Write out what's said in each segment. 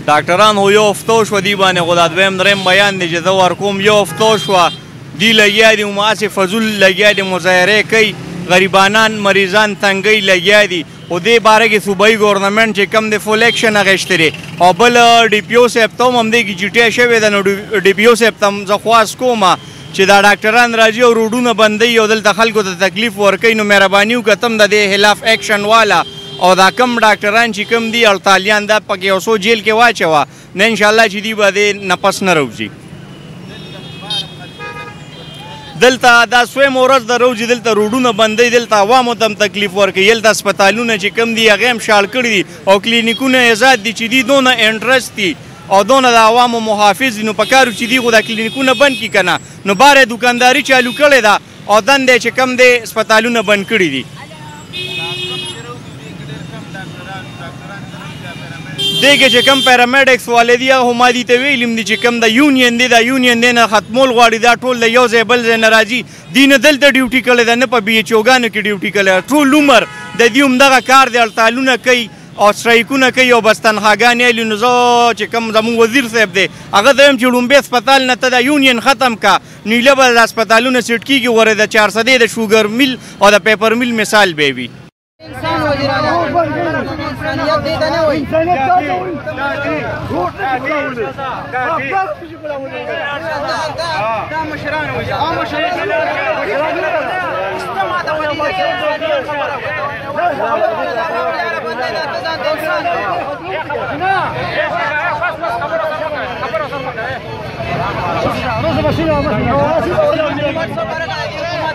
ډاکټران خو یو هفته وشوه دې باندې خو دا دویم دریم بیان دی چې زه ورکوم یو هفته وشوه دی لګیا دي ماسې فضول لګیا دي مظاهرې کوي غریبانان مریضان تنګۍ لګیا دي خو دې باره کې صوبایي ګورنمنټ چې کوم دی فول ایکشن اخیستی دی او بل ډي پي او صاحب ته هم همدې کې چټۍ شوې ده نو ډي پي او صاحب ته هم زه خواست کوم چې دا ډاکټران راځي او روډونه بندوي او دلته خلکو ته تکلیف ورکوي نو مهرباني وکړه ته هم د دې خلاف ایکشن واله او دا کم ډاکټران چې کم دي اړتالیان دا پکې یو څو جیل کې واچوه نه انشاءالله چې دوی به دې نه پس نه روځي دلته دا سویم ورځ د روزي دلته روډونه بندوي دلته عوامو ته هم تکلیف ورکوي هلته هسپتالونه چې کم دي هغې هم شاړ کړي دي او کلینیکونه یې ازاد دي چې دي دونه انټرسټ دي او دونه د عوامو محافظ دي نو پکار چې دي خو دا کلینیکونه بند کړي که نه نو باره دوکانداري چالو کړې ده او دندې چې کم دی هسپتالونه بند کړي دي دې کې چې کم پیرامیډکس والے دي هغه ما دي ته ویلیم دي چې کم د یونین دی دا یونین دی نه ختمول غواړي دا ټول د یو ځای بل ځای نه راځي دوی نه دلته ډیوټي کړې ده نه په بي ایچ اوګانو کې ډیوټي کړې ده ټول عمر د دوی همدغه کار دی هړتالونه کوي او سټرایکونه کوي او بس تنخواګانې اخلي نو زه چې کوم زموږ وزیر صاحب دی هغه ته وایم چې لومبۍ هسپتال نه ته دا یونین ختم که نیله به د هسپتالونه سیټ کېږي غوره د 400 د شوګر میل او د پیپر میل مثال به وي انسان وزیر اعظم انسانیت دې ته نه وایي انسانیت ته نه وایي دا مشران وایي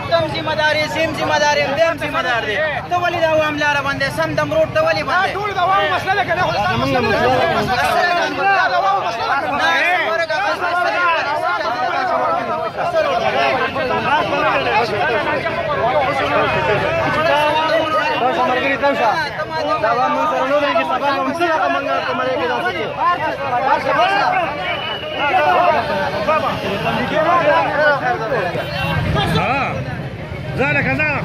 تم ذمہ داری سیم ذمہ داری دیم ذمہ دار دی ته ولې د عوام لاره باندې سم دم روډ ته ولې باندې ټول د عوام مسله ده کنه زالك هذا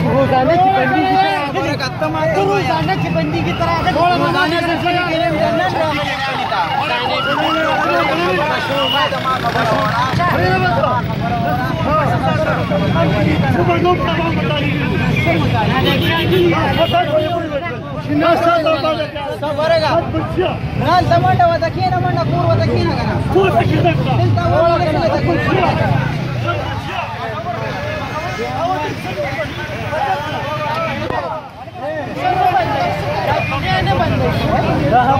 روزانه کی بندی کی طرح روزانه کی بندی کی طرح روزانه سلسلے کے لیے جنن رہا